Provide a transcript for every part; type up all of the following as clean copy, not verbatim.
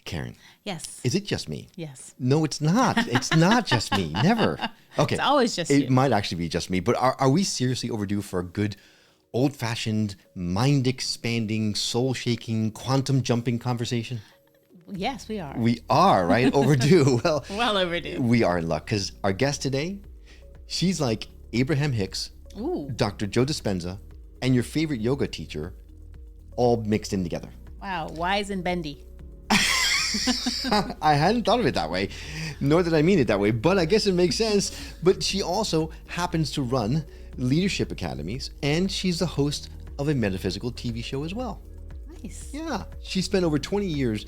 Karen, Yes. is it just me? Yes. No, it's not. It's not just me. Never. Okay. It's always just you. It might actually be just me, but are we seriously overdue for a good old-fashioned, mind-expanding, soul-shaking, quantum-jumping conversation? Yes, we are. We are, right? Overdue. Well overdue. We are in luck because our guest today, she's like Abraham Hicks, Ooh. Dr. Joe Dispenza, and your favorite yoga teacher all mixed in together. Wow. Wise and bendy. I hadn't thought of it that way, nor did I mean it that way, but I guess it makes sense. But she also happens to run leadership academies, and she's the host of a metaphysical TV show as well. Nice. Yeah. She spent over 20 years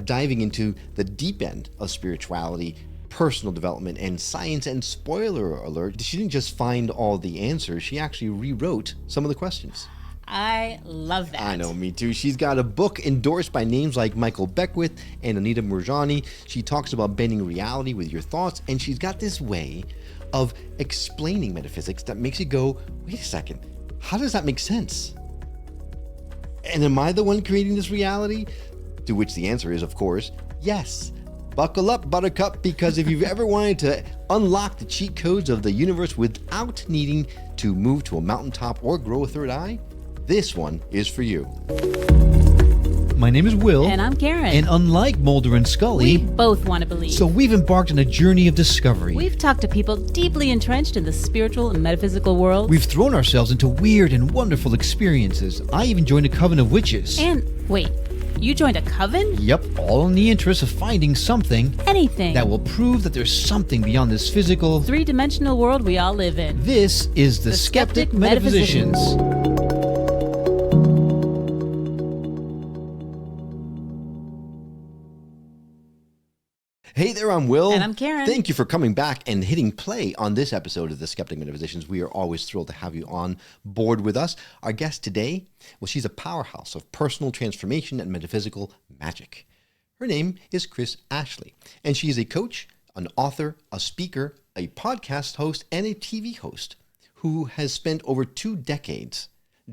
diving into the deep end of spirituality, personal development, and science. And spoiler alert, she didn't just find all the answers, she actually rewrote some of the questions. I love that. I know, me too. She's got a book endorsed by names like Michael Beckwith and Anita Moorjani. She talks about bending reality with your thoughts, and she's got this way of explaining metaphysics that makes you go, wait a second, how does that make sense? And am I the one creating this reality? To which the answer is, of course, yes. Buckle up, Buttercup, because if you've ever wanted to unlock the cheat codes of the universe without needing to move to a mountaintop or grow a third eye, this one is for you. My name is Will. And I'm Karen. And unlike Mulder and Scully, we both want to believe. so we've embarked on a journey of discovery. We've talked to people deeply entrenched in the spiritual and metaphysical world. We've thrown ourselves into weird and wonderful experiences. I even joined a coven of witches. And wait, you joined a coven? Yep, all in the interest of finding something Anything. that will prove that there's something beyond this physical, three-dimensional world we all live in. This is the Skeptic Metaphysicians. Hey there, I'm Will. And I'm Karen. Thank you for coming back and hitting play on this episode of the Skeptic Metaphysicians. We are always thrilled to have you on board with us. Our guest today, well, she's a powerhouse of personal transformation and metaphysical magic. Her name is Kris Ashley, and she is a coach, an author, a speaker, a podcast host, and a TV host who has spent over 2 decades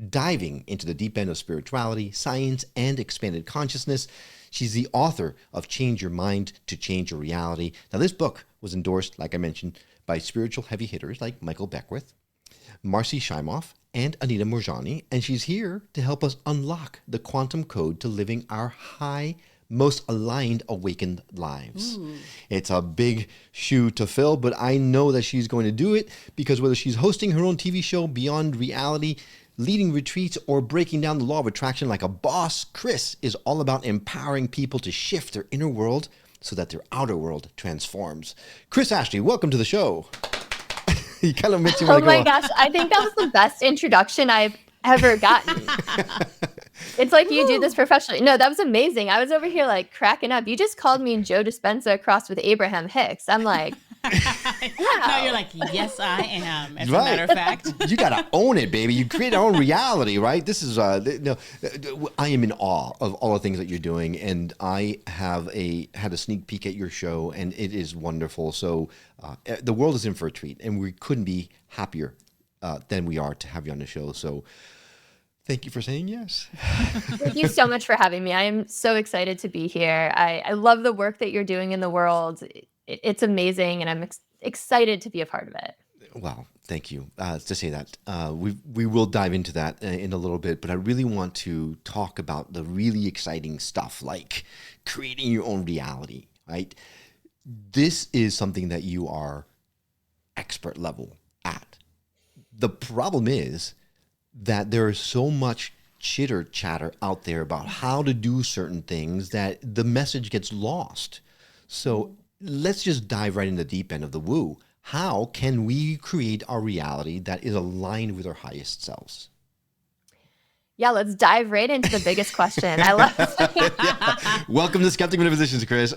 diving into the deep end of spirituality, science, and expanded consciousness. She's the author of Change Your Mind to Change Your Reality. Now, this book was endorsed, like I mentioned, by spiritual heavy hitters like Michael Beckwith, Marci Shimoff, and Anita Moorjani, and she's here to help us unlock the quantum code to living our high, most aligned, awakened lives. Ooh. It's a big shoe to fill, but I know that she's going to do it because whether she's hosting her own TV show, Beyond Reality, leading retreats, or breaking down the law of attraction like a boss, Kris is all about empowering people to shift their inner world so that their outer world transforms. Kris Ashley, welcome to the show. You kind of makes you want to go. Oh my gosh, I think that was the best introduction I've ever gotten. It's like you do this professionally. No, that was amazing. I was over here like cracking up. You just called me Joe Dispenza crossed with Abraham Hicks. I'm like, wow. No, you're like, yes, I am, as a matter of fact. You got to own it, baby. You create our own reality, right? This is, I am in awe of all the things that you're doing. And I had a sneak peek at your show, and it is wonderful. So the world is in for a treat, and we couldn't be happier than we are to have you on the show. So thank you for saying yes. Thank you so much for having me. I am so excited to be here. I love the work that you're doing in the world. It's amazing, and I'm excited to be a part of it. Well, thank you to say that. We will dive into that in a little bit, but I really want to talk about the really exciting stuff like creating your own reality, right? This is something that you are expert level at. The problem is that there is so much chitter chatter out there about how to do certain things that the message gets lost. So let's just dive right in the deep end of the woo. How can we create our reality that is aligned with our highest selves? Yeah, let's dive right into the biggest question. I love it. Yeah. Welcome to Skeptic Metaphysicians, Kris.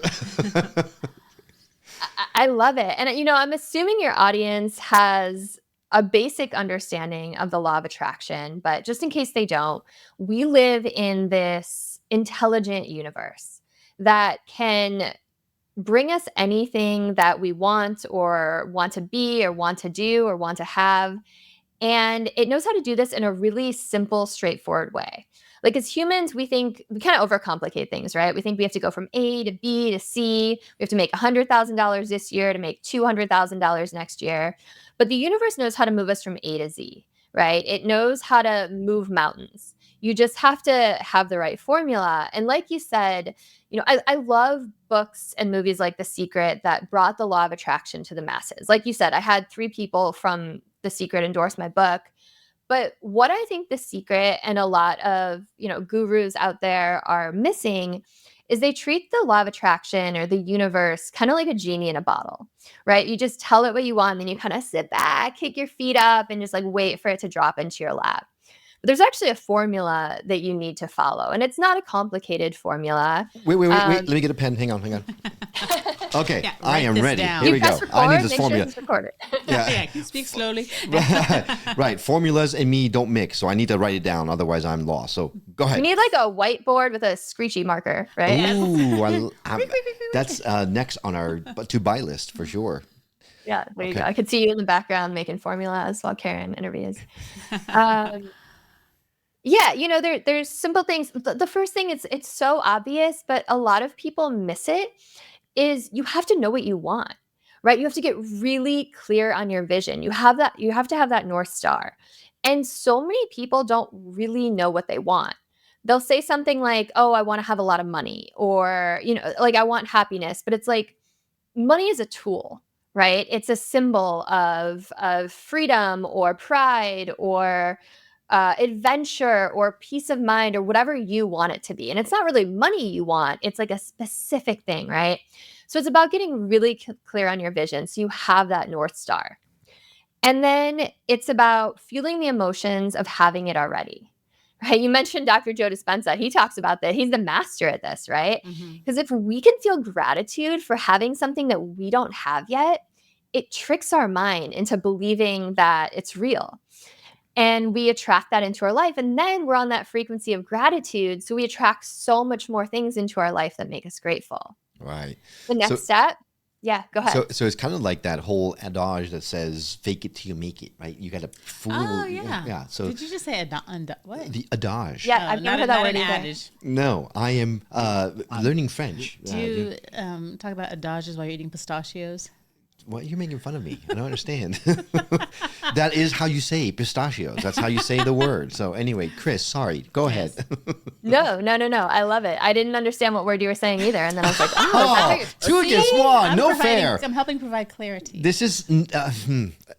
I love it. And, I'm assuming your audience has a basic understanding of the law of attraction, but just in case they don't, we live in this intelligent universe that can bring us anything that we want or want to be or want to do or want to have. And it knows how to do this in a really simple, straightforward way. Like as humans, we think we kind of overcomplicate things, right? We think we have to go from A to B to C. We have to make $100,000 this year to make $200,000 next year. But the universe knows how to move us from A to Z, right? It knows how to move mountains. You just have to have the right formula. And like you said, I love books and movies like The Secret that brought the law of attraction to the masses. Like you said, I had 3 people from The Secret endorse my book. But what I think The Secret and a lot of, gurus out there are missing is they treat the law of attraction or the universe kind of like a genie in a bottle, right? You just tell it what you want, and then you kind of sit back, kick your feet up, and just like wait for it to drop into your lap. But there's actually a formula that you need to follow, and it's not a complicated formula. Wait. Let me get a pen. Hang on. Okay, Yeah, I am ready. down. Here we go. Press record, I need this make formula. Sure it's recorded. Yeah, can you speak slowly? Right. Formulas and me don't mix, so I need to write it down. Otherwise, I'm lost. So go ahead. You need like a whiteboard with a screechy marker, right? Ooh, that's next on our to-buy list for sure. Yeah, there you Okay. go. I could see you in the background making formulas while Karen interviews. Yeah, there's simple things. The first thing is it's so obvious, but a lot of people miss it, is you have to know what you want, right? You have to get really clear on your vision. You have to have that North Star. And so many people don't really know what they want. They'll say something like, "Oh, I want to have a lot of money," or, like I want happiness, but it's like money is a tool, right? It's a symbol of freedom or pride or adventure or peace of mind or whatever you want it to be. And it's not really money you want, it's like a specific thing, right? So it's about getting really clear on your vision so you have that North Star. And then it's about feeling the emotions of having it already. Right? You mentioned Dr. Joe Dispenza. He talks about that. He's the master at this, right? Because if we can feel gratitude for having something that we don't have yet, it tricks our mind into believing that it's real. And we attract that into our life. And then we're on that frequency of gratitude. So we attract so much more things into our life that make us grateful. Right. The next So- step. Yeah, go ahead. So it's kind of like that whole adage that says "fake it till you make it," right? You got to fool. Oh, yeah. Yeah. So Did you just say what? the adage. Yeah, I've never heard that word an either. adage. No, I am learning French. Do you talk about adages while you're eating pistachios? What, you're making fun of me? I don't understand. That is how you say pistachios. That's how you say the word. So anyway, Kris, sorry. Go ahead. No. I love it. I didn't understand what word you were saying either. And then I was like, oh, is that how you- Two against one. No fair. I'm helping provide clarity. This is. I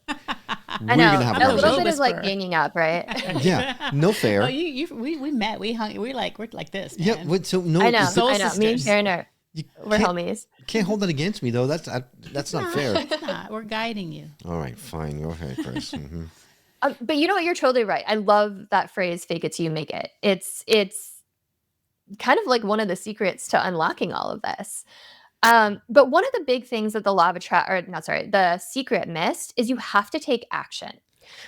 We're know. gonna have a A little conversation. bit is like Whisper. ganging up, right? Yeah. No fair. Oh, we met. We hung. We're like this. Yeah. Man. What, so no. I know. Soul Me and sisters. Karen are we're can't- homies. Can't hold that against me though. That's not fair. It's not. We're guiding you. All right, fine. Go ahead, Kris. Mhm. But you know what? You're totally right. I love that phrase, "fake it till you make it." It's kind of like one of the secrets to unlocking all of this. But one of the big things that the secret missed is you have to take action,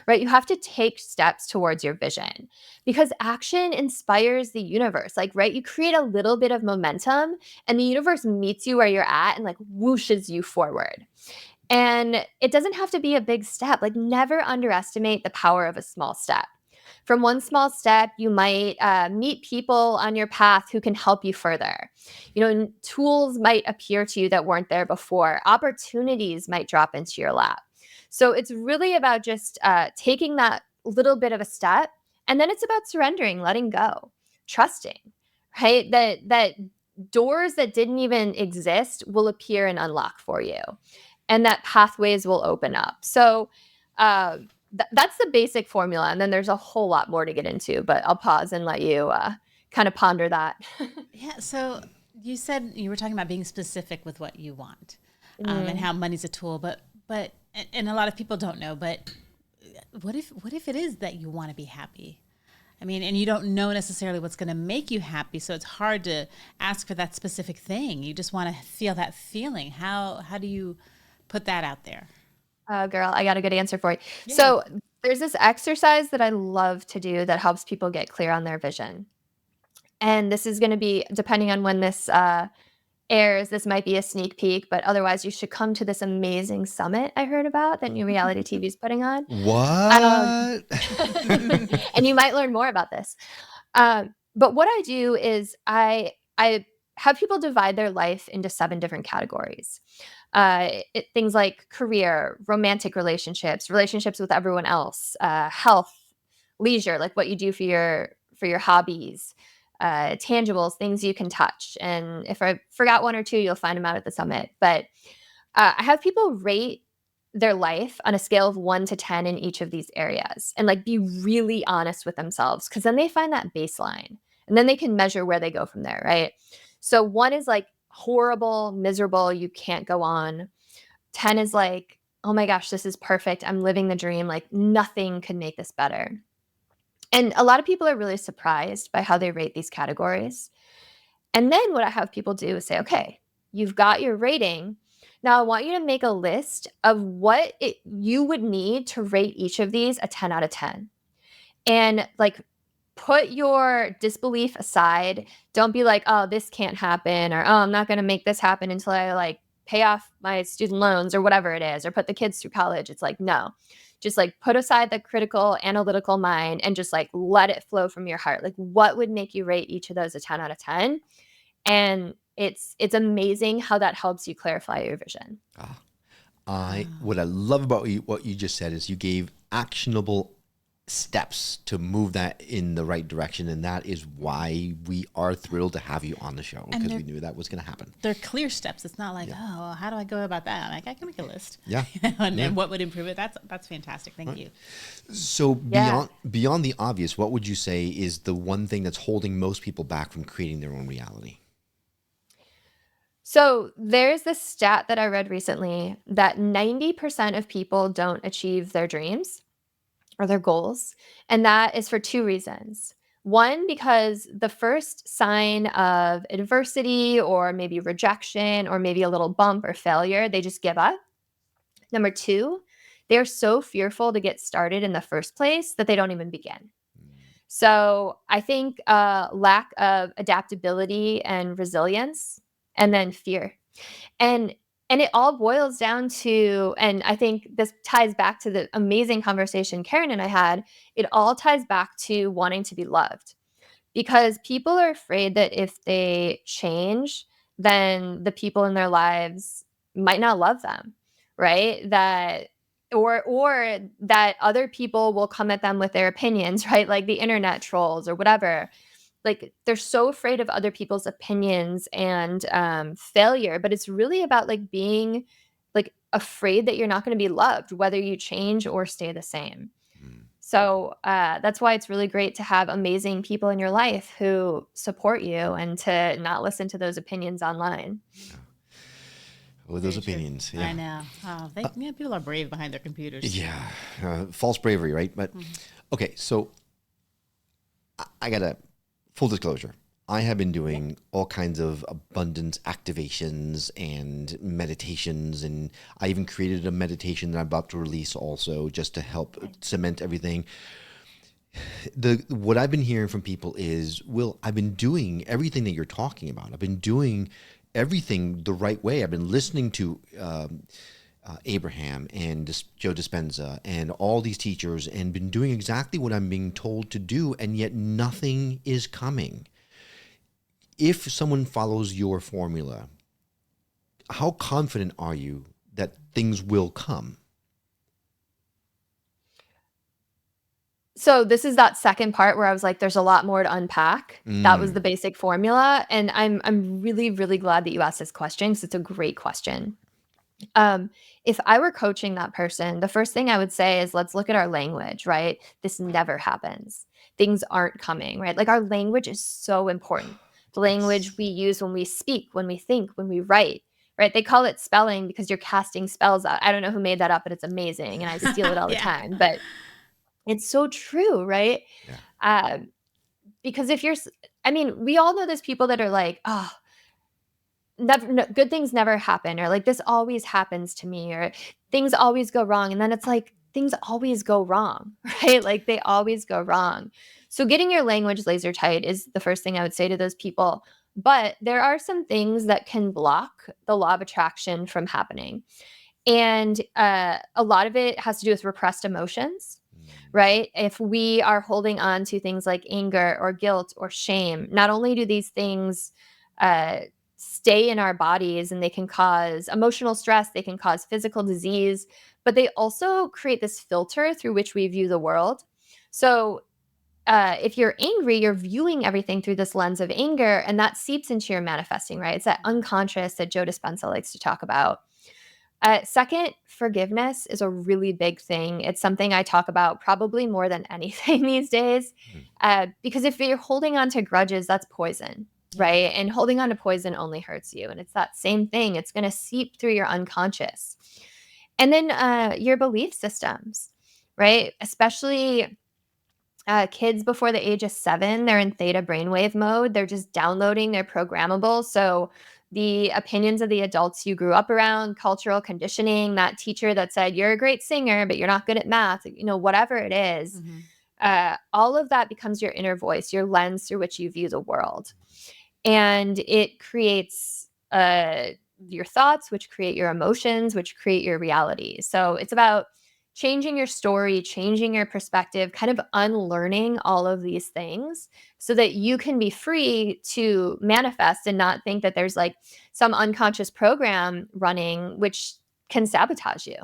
right? You have to take steps towards your vision because action inspires the universe. Like, right? You create a little bit of momentum and the universe meets you where you're at and like whooshes you forward. And it doesn't have to be a big step. Like, never underestimate the power of a small step. From one small step, you might meet people on your path who can help you further. Tools might appear to you that weren't there before. Opportunities might drop into your lap. So it's really about just taking that little bit of a step. And then it's about surrendering, letting go, trusting, right? That doors that didn't even exist will appear and unlock for you. And that pathways will open up. So that's the basic formula. And then there's a whole lot more to get into, but I'll pause and let you kind of ponder that. Yeah. So you said you were talking about being specific with what you want, and how money's a tool. But and a lot of people don't know. But what if it is that you want to be happy? I mean, and you don't know necessarily what's going to make you happy, so it's hard to ask for that specific thing. You just want to feel that feeling. How do you put that out there? Girl, I got a good answer for you. Yeah. So there's this exercise that I love to do that helps people get clear on their vision. And this is going to be, depending on when this airs, this might be a sneak peek, but otherwise you should come to this amazing summit I heard about that New Reality TV is putting on. What? And you might learn more about this. But what I do is I have people divide their life into 7 different categories. Things like career, romantic relationships, relationships with everyone else, health, leisure, like what you do for your hobbies, tangibles, things you can touch. And if I forgot one or two, you'll find them out at the summit. But I have people rate their life on a scale of 1 to 10 in each of these areas and like be really honest with themselves, because then they find that baseline and then they can measure where they go from there, right? So 1 is like horrible, miserable, you can't go on. 10 is like, oh my gosh, this is perfect. I'm living the dream. Like nothing could make this better. And a lot of people are really surprised by how they rate these categories. And then what I have people do is say, okay, you've got your rating. Now I want you to make a list of what you would need to rate each of these a 10 out of 10. And like put your disbelief aside. Don't be like, oh, this can't happen, or oh, I'm not going to make this happen until I like pay off my student loans or whatever it is, or put the kids through college. It's like, no, just like put aside the critical analytical mind and just like let it flow from your heart. Like what would make you rate each of those a 10 out of 10? And it's amazing how that helps you clarify your vision. What I love about what you just said is you gave actionable steps to move that in the right direction, and that is why we are thrilled to have you on the show, because we knew that was going to happen. They're clear steps. It's not like, oh, how do I go about that? I'm like, I can make a list. Yeah. And what would improve it? That's fantastic. Thank you. So beyond the obvious, what would you say is the one thing that's holding most people back from creating their own reality? So there's this stat that I read recently that 90% of people don't achieve their dreams or their goals. And that is for 2 reasons. 1, because the first sign of adversity or maybe rejection or maybe a little bump or failure, they just give up. Number 2, they're so fearful to get started in the first place that they don't even begin. So I think lack of adaptability and resilience, and then fear. And it all boils down to, and I think this ties back to the amazing conversation Karen and I had, it all ties back to wanting to be loved. Because people are afraid that if they change, then the people in their lives might not love them, right? That or that other people will come at them with their opinions, right? Like the internet trolls or whatever. Like they're so afraid of other people's opinions and failure, but it's really about like being like afraid that you're not going to be loved, whether you change or stay the same. So that's why it's really great to have amazing people in your life who support you and to not listen to those opinions online. With those opinions, yeah. I know. Oh, people are brave behind their computers. Yeah, false bravery, right? But okay, so I gotta full disclosure. I have been doing all kinds of abundance activations and meditations, and I even created a meditation that I'm about to release also, just to help cement everything. What I've been hearing from people is, Will, I've been doing everything that you're talking about. I've been doing everything the right way. I've been listening to Abraham and Joe Dispenza and all these teachers, and been doing exactly what I'm being told to do, and yet nothing is coming. If someone follows your formula, how confident are you that things will come? So this is that second part where I was like, there's a lot more to unpack. That was the basic formula. And I'm really, really glad that you asked this question, because it's a great question. If I were coaching that person, the first thing I would say is, let's look at our language, right? This never happens. Things aren't coming, right? Like our language is so important. The language we use when we speak, when we think, when we write, right? They call it spelling because you're casting spells out. I don't know who made that up, but it's amazing. And I steal it all the time, but it's so true, right? Yeah. Because we all know those people that are like, oh, good things never happen, or like this always happens to me, or things always go wrong. And then it's like, things always go wrong, right? Like they always go wrong. So getting your language laser tight is the first thing I would say to those people. But there are some things that can block the law of attraction from happening. And a lot of it has to do with repressed emotions, right? If we are holding on to things like anger or guilt or shame, not only do these things stay in our bodies and they can cause emotional stress, they can cause physical disease, but they also create this filter through which we view the world. So if you're angry, you're viewing everything through this lens of anger, and that seeps into your manifesting, right? It's that unconscious that Joe Dispenza likes to talk about. Second, forgiveness is a really big thing. It's something I talk about probably more than anything these days, because if you're holding on to grudges, that's poison, right? And holding on to poison only hurts you. And it's that same thing. It's going to seep through your unconscious. And then your belief systems, right? Especially kids before the age of 7, they're in theta brainwave mode. They're just downloading, they're programmable. So the opinions of the adults you grew up around, cultural conditioning, that teacher that said, you're a great singer, but you're not good at math, whatever it is, all of that becomes your inner voice, your lens through which you view the world. And it creates your thoughts, which create your emotions, which create your reality. So it's about changing your story, changing your perspective, kind of unlearning all of these things so that you can be free to manifest and not think that there's like some unconscious program running which can sabotage you.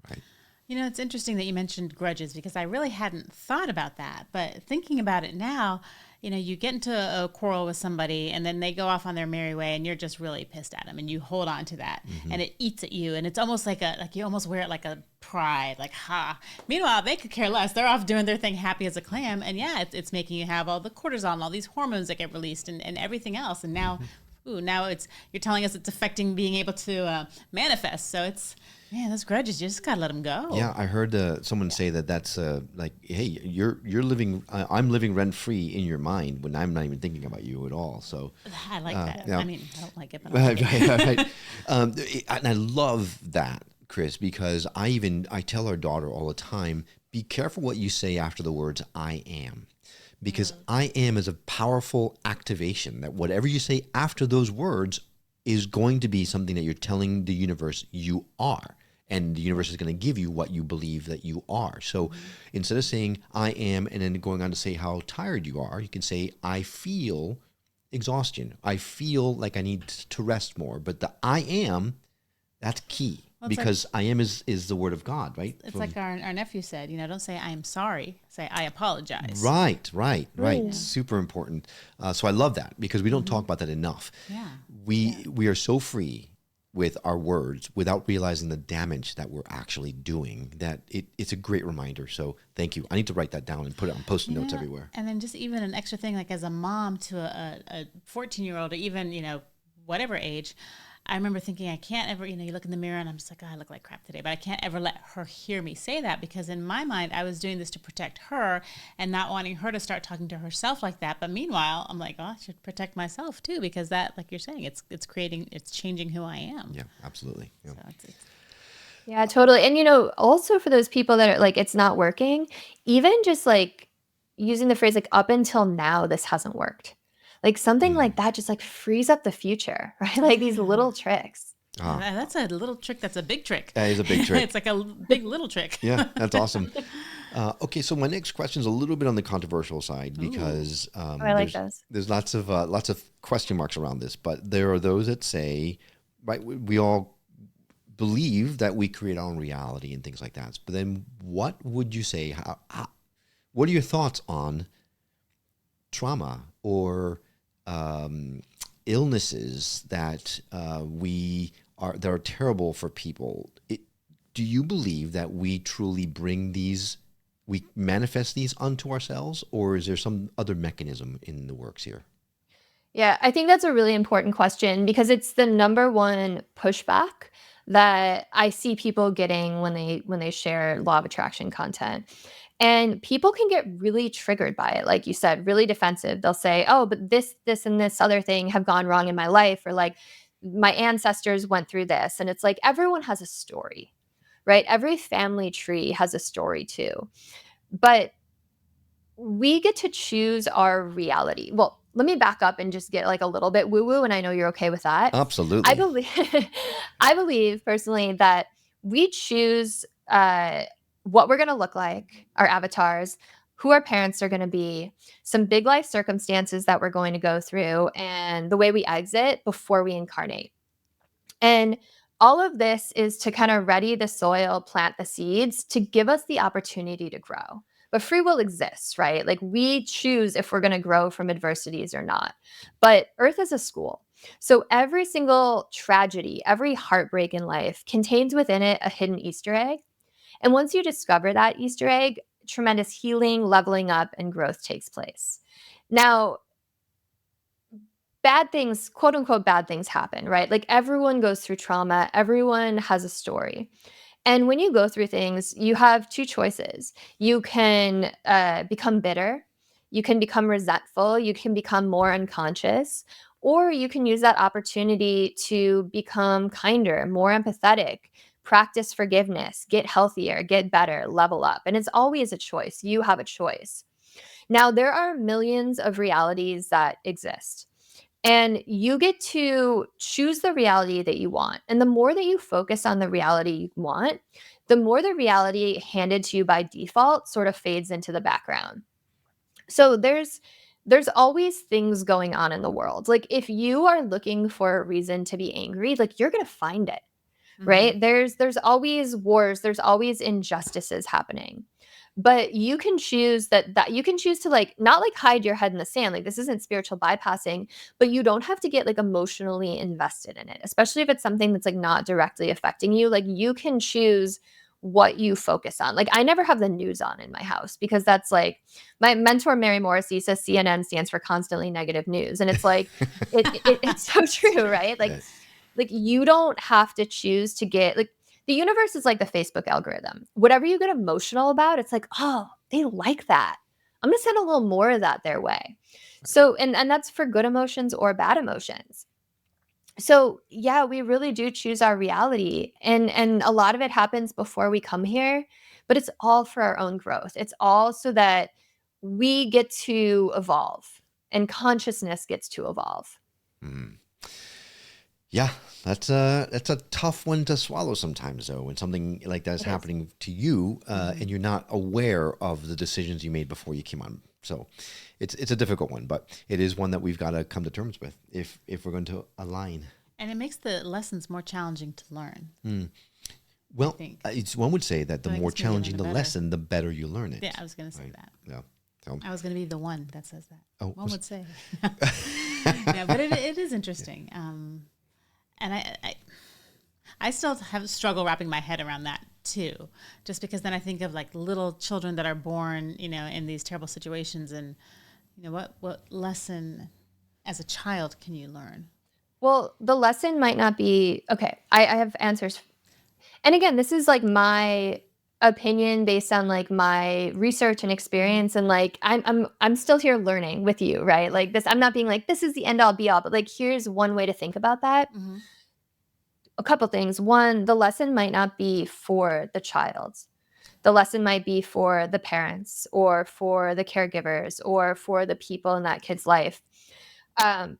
Right. It's interesting that you mentioned grudges because I really hadn't thought about that. But thinking about it now, you get into a quarrel with somebody and then they go off on their merry way and you're just really pissed at them and you hold on to that and it eats at you. And it's almost like you almost wear it like a pride, like, ha. Meanwhile, they could care less. They're off doing their thing, happy as a clam. And yeah, it's making you have all the cortisol, all these hormones that get released and everything else. And now, now you're telling us it's affecting being able to manifest. So it's, man, those grudges, you just gotta let them go. Yeah, I heard someone say that's like, hey, you're living, I'm living rent free in your mind when I'm not even thinking about you at all. So I like that. Yeah. I mean, I don't like it, but I like it. right. And I love that, Kris, because I tell our daughter all the time, be careful what you say after the words "I am." Because I am is a powerful activation that whatever you say after those words is going to be something that you're telling the universe you are. And the universe is going to give you what you believe that you are. So instead of saying I am and then going on to say how tired you are, you can say I feel exhaustion. I feel like I need to rest more. But the I am, that's key. Well, because I am is the word of God, right? It's like our nephew said, don't say I am sorry, say I apologize. Right. Yeah. Super important. So I love that because we don't talk about that enough. Yeah. We are so free with our words without realizing the damage that we're actually doing, that it's a great reminder. So thank you. I need to write that down and put it on post-it notes everywhere. And then just even an extra thing, like as a mom to a 14-year-old or even, whatever age, I remember thinking I can't ever, you look in the mirror and I'm just like, I look like crap today, but I can't ever let her hear me say that because in my mind, I was doing this to protect her and not wanting her to start talking to herself like that. But meanwhile, I'm like, I should protect myself too, because that, like you're saying, it's changing who I am. Yeah, absolutely. Yeah. So Yeah, totally. And, also for those people that are like, it's not working, even just like using the phrase like up until now, this hasn't worked. Like something like that just like frees up the future, right? Like these little tricks. That's a little trick. That's a big trick. That is a big trick. It's like a big little trick. Yeah, that's awesome. Okay, so my next question is a little bit on the controversial side because I like those. There's lots of question marks around this, but there are those that say, right, we all believe that we create our own reality and things like that. But then what would you say, what are your thoughts on trauma or illnesses that that are terrible for people? Do you believe that we truly we manifest these onto ourselves, or is there some other mechanism in the works here? Yeah, I think that's a really important question because it's the number one pushback that I see people getting when they share law of attraction content. And people can get really triggered by it. Like you said, really defensive. They'll say, oh, but this, and this other thing have gone wrong in my life. Or like my ancestors went through this. And it's like, everyone has a story, right? Every family tree has a story too. But we get to choose our reality. Well, let me back up and just get like a little bit woo-woo. And I know you're okay with that. Absolutely. I believe personally that we choose, what we're going to look like, our avatars, who our parents are going to be, some big life circumstances that we're going to go through, and the way we exit before we incarnate. And all of this is to kind of ready the soil, plant the seeds to give us the opportunity to grow. But free will exists, right? Like we choose if we're going to grow from adversities or not. But Earth is a school. So every single tragedy, every heartbreak in life contains within it a hidden Easter egg. And once you discover that Easter egg, tremendous healing, leveling up, and growth takes place. Now, bad things, quote unquote, bad things happen, right? Like everyone goes through trauma, everyone has a story. And when you go through things, you have two choices. You can become bitter, you can become resentful, you can become more unconscious, or you can use that opportunity to become kinder, more empathetic, practice forgiveness, get healthier, get better, level up. And it's always a choice. You have a choice. Now, there are millions of realities that exist. And you get to choose the reality that you want. And the more that you focus on the reality you want, the more the reality handed to you by default sort of fades into the background. So there's always things going on in the world. Like if you are looking for a reason to be angry, like you're going to find it. Right? There's always wars, there's always injustices happening. But you can choose that you can choose to like not like hide your head in the sand. Like this isn't spiritual bypassing, but you don't have to get like emotionally invested in it, especially if it's something that's like not directly affecting you. Like you can choose what you focus on. Like I never have the news on in my house because that's like my mentor Mary Morrissey says CNN stands for constantly negative news. And it's like it's so true, right? Like Yes. like you don't have to choose to get like the universe is like the Facebook algorithm. Whatever you get emotional about, it's like, oh, they like that. I'm gonna send a little more of that their way. So and that's for good emotions or bad emotions. So yeah, we really do choose our reality. And a lot of it happens before we come here, but it's all for our own growth. It's all so that we get to evolve and consciousness gets to evolve. Yeah, that's a tough one to swallow sometimes, though, when something like that is happening to you and you're not aware of the decisions you made before you came on. So it's a difficult one, but it is one that we've got to come to terms with if we're going to align. And it makes the lessons more challenging to learn. Well, one would say that the Like more it's maybe challenging the better. lesson, the better you learn it. Yeah, I was going to say that. Yeah. So, I was going to be the one that says that. Oh, one would say. Yeah, but it is interesting. And I still have struggle wrapping my head around that too, just because then I think of like little children that are born, in these terrible situations, and what lesson as a child can you learn? Well, the lesson might not be okay. I have answers, and again, this is like my opinion based on like my research and experience, and like I'm still here learning with you, right? Like this, I'm not being like this is the end all be all, but like here's one way to think about that. A couple things. One, the lesson might not be for the child. The lesson might be for the parents or for the caregivers or for the people in that kid's life. But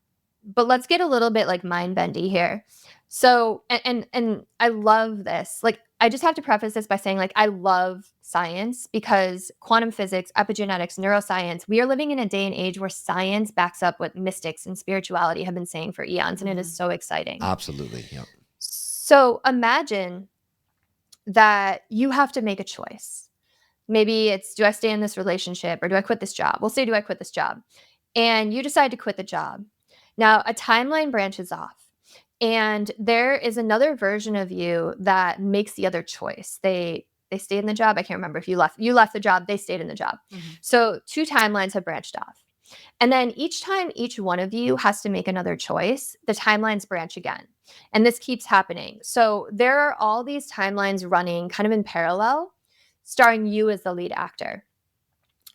let's get a little bit like mind bendy here. So, and I love this. Like, I just have to preface this by saying, like, I love science because quantum physics, epigenetics, neuroscience, we are living in a day and age where science backs up what mystics and spirituality have been saying for eons, and it is so exciting. absolutely. Yeah. So imagine that you have to make a choice. Maybe it's, do I stay in this relationship or do I quit this job? We'll say, do I quit this job? And you decide to quit the job. Now, a timeline branches off, and there is another version of you that makes the other choice. They stayed in the job. I can't remember if you left the job, they stayed in the job. So two timelines have branched off. And then each time each one of you has to make another choice, the timelines branch again. And this keeps happening. So there are all these timelines running kind of in parallel, starring you as the lead actor.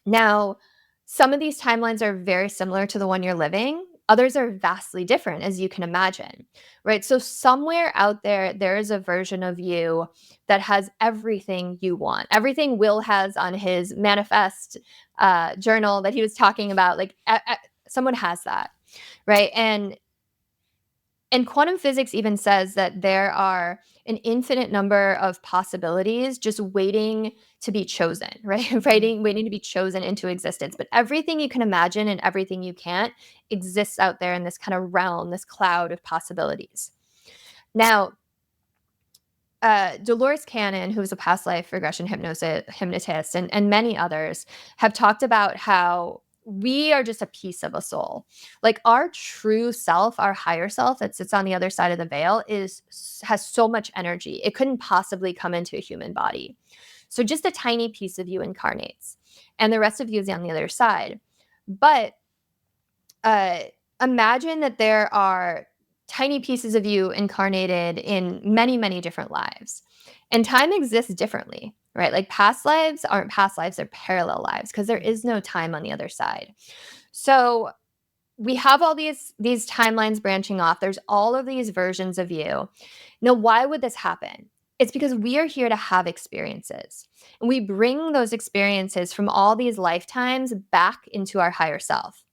Now, some of these timelines are very similar to the one you're living. Others are vastly different, as you can imagine, right? So somewhere out there, there is a version of you that has everything you want. Everything Will has on his manifest journal that he was talking about, like someone has that, right? And And quantum physics even says that there are an infinite number of possibilities just waiting to be chosen, right? Waiting to be chosen into existence. But everything you can imagine and everything you can't exists out there in this kind of realm, this cloud of possibilities. Now, Dolores Cannon, who is a past life regression hypnotist, and many others have talked about how we are just a piece of a soul. Like our true self, our higher self that sits on the other side of the veil has so much energy. It couldn't possibly come into a human body. So just a tiny piece of you incarnates, and the rest of you is on the other side. But imagine that there are tiny pieces of you incarnated in many, many different lives. And time exists differently, right? Like past lives aren't past lives, they're parallel lives because there is no time on the other side. So we have all these timelines branching off. There's all of these versions of you. Now, why would this happen? It's because we are here to have experiences. And we bring those experiences from all these lifetimes back into our higher self.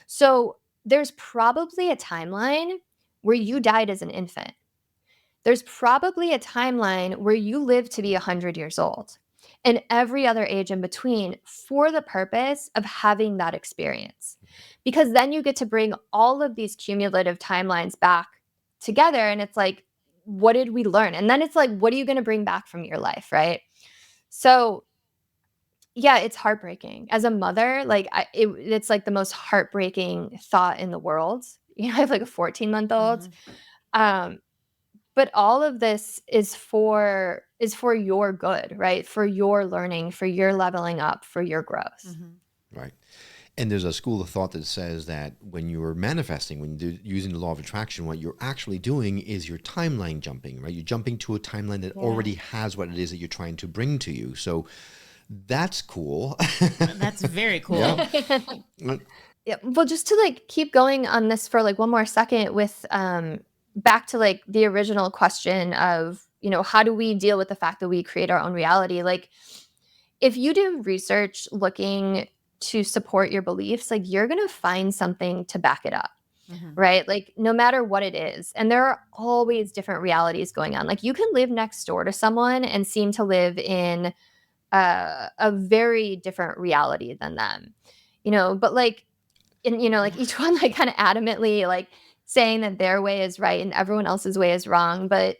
So there's probably a timeline where you died as an infant. There's probably a timeline where you lived to be 100 years old, and every other age in between for the purpose of having that experience. Because then you get to bring all of these cumulative timelines back together, and it's like, what did we learn? And then it's like, what are you going to bring back from your life, right? So yeah, it's heartbreaking. As a mother, like it's like the most heartbreaking thought in the world. You know, I have like a 14-month-old. But all of this is for your good, right? For your learning, for your leveling up, for your growth. Right. And there's a school of thought that says that when you're manifesting, when you're using the law of attraction, what you're actually doing is you're timeline jumping, right? You're jumping to a timeline that already has what it is that you're trying to bring to you. So that's cool. That's very cool. Yeah. Well, just to like keep going on this for like one more second with back to like the original question of, you know, how do we deal with the fact that we create our own reality? Like if you do research looking to support your beliefs, like you're going to find something to back it up. Right? Like no matter what it is. And there are always different realities going on. Like you can live next door to someone and seem to live in a very different reality than them, you know, but like, you know, like each one like kind of adamantly like saying that their way is right and everyone else's way is wrong. But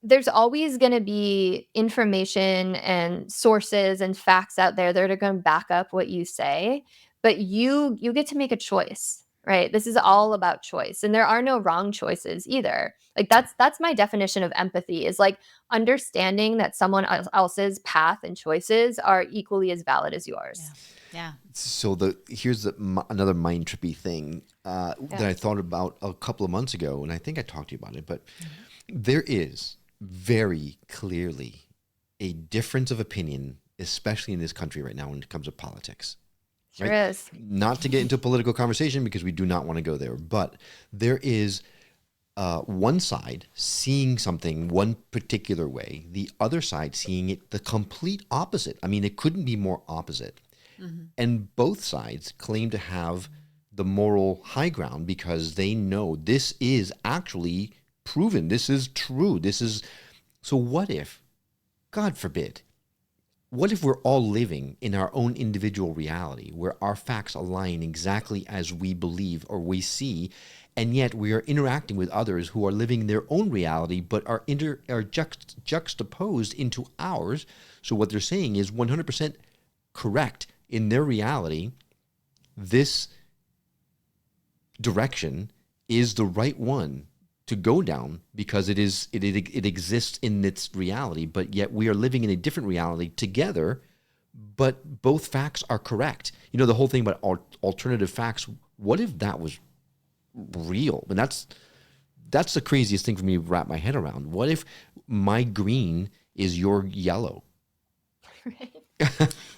there's always going to be information and sources and facts out there that are going to back up what you say, but you get to make a choice, right? This is all about choice, and there are no wrong choices either. Like that's my definition of empathy, is like understanding that someone else's path and choices are equally as valid as yours. Yeah. So here's another mind trippy thing that I thought about a couple of months ago, and I think I talked to you about it, but there is very clearly a difference of opinion, especially in this country right now when it comes to politics. Sure right? is. Not to get into a political conversation because we do not want to go there, but there is one side seeing something one particular way, the other side seeing it the complete opposite. I mean, it couldn't be more opposite. And both sides claim to have the moral high ground because they know this is actually proven. This is true. So what if, God forbid, what if we're all living in our own individual reality where our facts align exactly as we believe or we see, and yet we are interacting with others who are living their own reality but are juxtaposed into ours. So what they're saying is 100% correct in their reality. This direction is the right one to go down because it exists in its reality, but yet we are living in a different reality together, but both facts are correct. You know, the whole thing about alternative facts, what if that was real? And that's the craziest thing for me to wrap my head around. What if my green is your yellow? Right.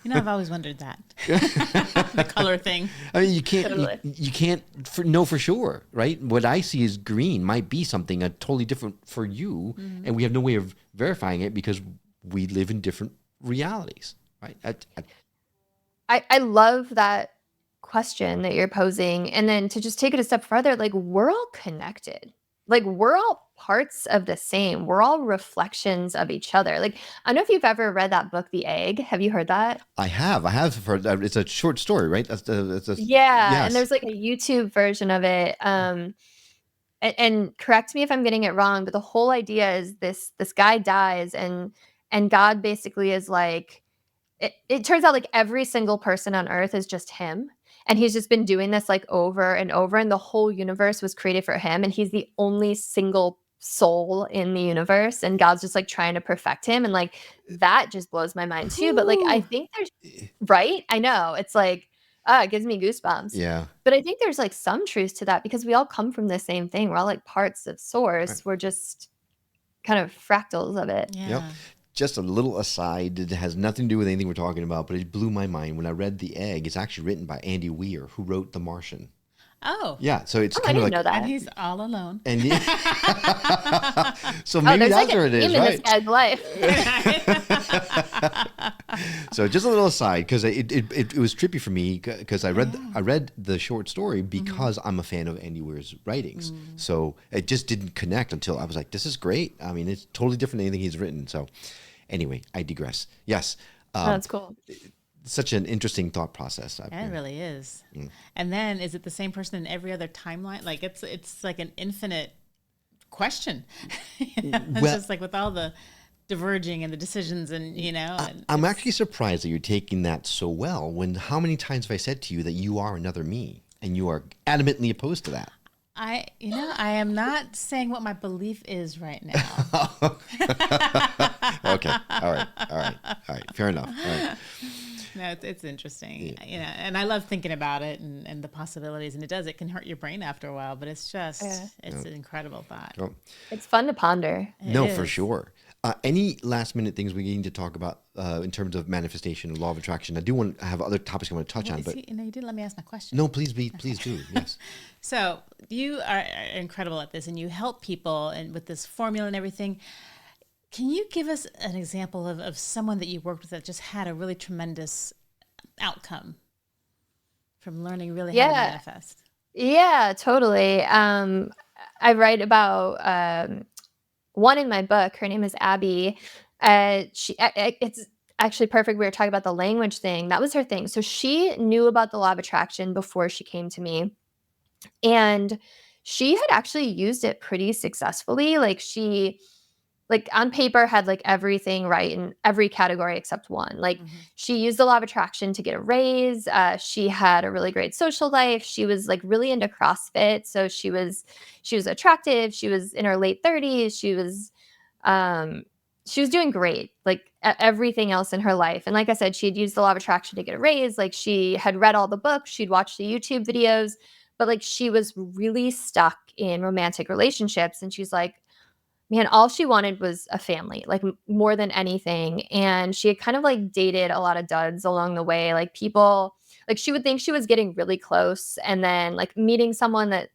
You know, I've always wondered that. The color thing. I mean, you can't Totally. you can't know for sure, right? What I see as green might be something totally different for you, and we have no way of verifying it because we live in different realities, right? I love that question that you're posing. And then to just take it a step further, like we're all connected. Like we're all parts of the same. We're all reflections of each other. Like I don't know if you've ever read that book, The Egg. Have you heard that? I have heard. It's a short story, right? Yeah, yes. and there's like a YouTube version of it. And correct me if I'm getting it wrong, but the whole idea is this guy dies, and God basically is like, it turns out like every single person on earth is just him. And he's just been doing this like over and over, and the whole universe was created for him, and he's the only single soul in the universe, and God's just like trying to perfect him, and like that just blows my mind too. But like I think there's, right? I know, it's like it gives me goosebumps. Yeah. But I think there's like some truth to that, because we all come from the same thing. We're all like parts of source. Right. We're just kind of fractals of it. Yeah. Yep. Just a little aside, it has nothing to do with anything we're talking about, but it blew my mind when I read The Egg. It's actually written by Andy Weir, who wrote The Martian. Oh. Yeah, so it's I kind of didn't like, know that. And he's all alone. and so maybe there's that's like a where it is, theme in right? this guy's life. So just a little aside, because it was trippy for me, because I read the short story because I'm a fan of Andy Weir's writings. So it just didn't connect until I was like, this is great. I mean, it's totally different than anything he's written. So anyway, I digress. Yes. That's cool. Such an interesting thought process. Yeah, it really is. And then is it the same person in every other timeline? Like it's like an infinite question. It's Well- just like with all the diverging and the decisions, and and I'm actually surprised that you're taking that so well, when how many times have I said to you that you are another me, and you are adamantly opposed to that? I am not saying what my belief is right now. Okay. All right. Fair enough. All right. No, it's interesting, and I love thinking about it and the possibilities, and it can hurt your brain after a while, but it's just, it's an incredible thought. Oh, It's fun to ponder. no, It for is. sure. Any last minute things we need to talk about in terms of manifestation and law of attraction? I do want to have other topics I want to touch on, but You didn't let me ask my question. no, please do. Yes. So you are incredible at this, and you help people and with this formula and everything. Can you give us an example of someone that you worked with that just had a really tremendous outcome from learning really how to manifest? Yeah, totally. I write about one in my book. Her name is Abby. It's actually perfect. We were talking about the language thing. That was her thing. So she knew about the law of attraction before she came to me. And she had actually used it pretty successfully. Like she, like on paper, had like everything right in every category except one. Like she used the law of attraction to get a raise. She had a really great social life. She was like really into CrossFit. So she was attractive. She was in her late 30s. She was doing great, like everything else in her life. And like I said, she had used the law of attraction to get a raise. Like she had read all the books, she'd watched the YouTube videos, but like she was really stuck in romantic relationships. And she's like, man, all she wanted was a family, like more than anything. And she had kind of like dated a lot of duds along the way. Like people, like she would think she was getting really close, and then like meeting someone that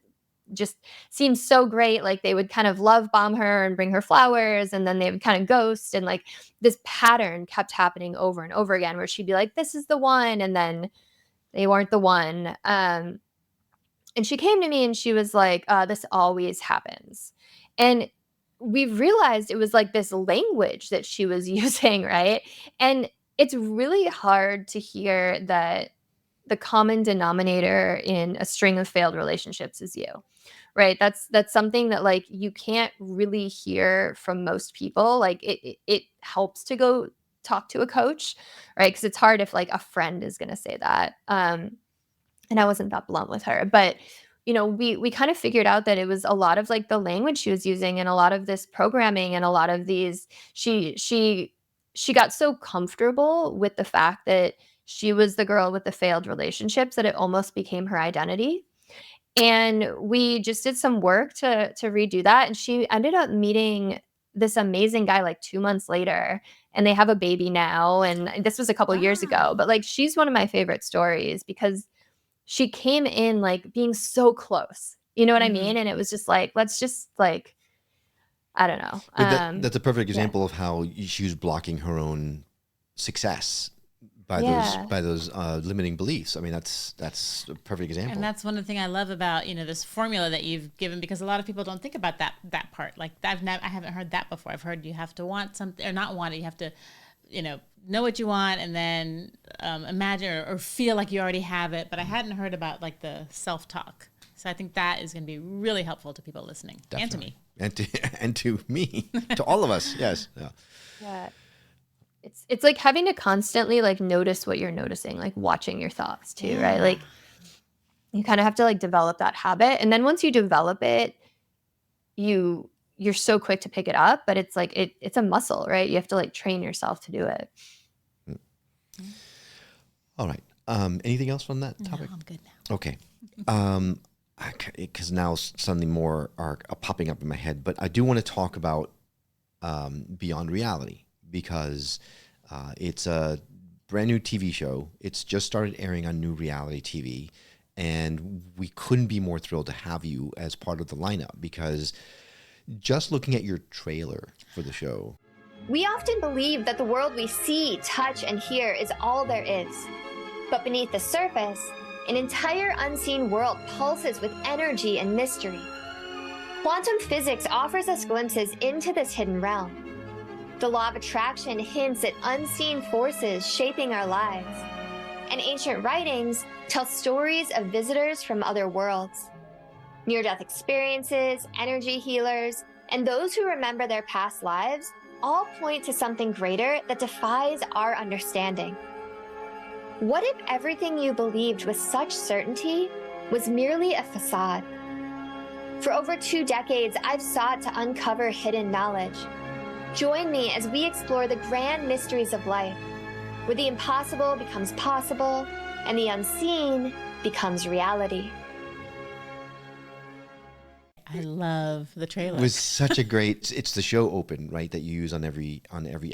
just seemed so great. Like they would kind of love bomb her and bring her flowers, and then they would kind of ghost. And like this pattern kept happening over and over again, where she'd be like, this is the one. And then they weren't the one. And she came to me and she was like, this always happens. And we realized it was like this language that she was using, right? And it's really hard to hear that the common denominator in a string of failed relationships is you, right? That's something that like you can't really hear from most people. Like it helps to go talk to a coach, right? Because it's hard if like a friend is going to say that. And I wasn't that blunt with her, but we kind of figured out that it was a lot of like the language she was using, and a lot of this programming, and a lot of these, she got so comfortable with the fact that she was the girl with the failed relationships that it almost became her identity. And we just did some work to redo that. And she ended up meeting this amazing guy like 2 months later, and they have a baby now. And this was a couple years ago, but like she's one of my favorite stories because she came in like being so close, you know what I mean? And it was just like, let's just like, I don't know. But that's a perfect example of how she was blocking her own success by Yeah. those limiting beliefs. I mean, that's a perfect example. And that's one of the things I love about, this formula that you've given, because a lot of people don't think about that part. Like I haven't heard that before. I've heard you have to want something or not want it. You have to, know what you want and then imagine or feel like you already have it. But I hadn't heard about like the self-talk. So I think that is going to be really helpful to people listening. Definitely. And to me. And to me, to all of us. Yes. Yeah. Yeah. It's like having to constantly like notice what you're noticing, like watching your thoughts too, right? Like you kind of have to like develop that habit. And then once you develop it, you're so quick to pick it up, but it's like it's a muscle, right? You have to like train yourself to do it. All right. Anything else on that topic? No, I'm good now. Okay. Because now suddenly more are popping up in my head, but I do want to talk about Beyond Reality, because it's a brand new TV show. It's just started airing on New Reality TV, and we couldn't be more thrilled to have you as part of the lineup, because just looking at your trailer for the show. We often believe that the world we see, touch, and hear is all there is. But beneath the surface, an entire unseen world pulses with energy and mystery. Quantum physics offers us glimpses into this hidden realm. The law of attraction hints at unseen forces shaping our lives. And ancient writings tell stories of visitors from other worlds. Near-death experiences, energy healers, and those who remember their past lives all point to something greater that defies our understanding. What if everything you believed with such certainty was merely a facade? For over 2 decades, I've sought to uncover hidden knowledge. Join me as we explore the grand mysteries of life, where the impossible becomes possible and the unseen becomes reality. I love the trailer. It was such a great, it's the show open, right, that you use on every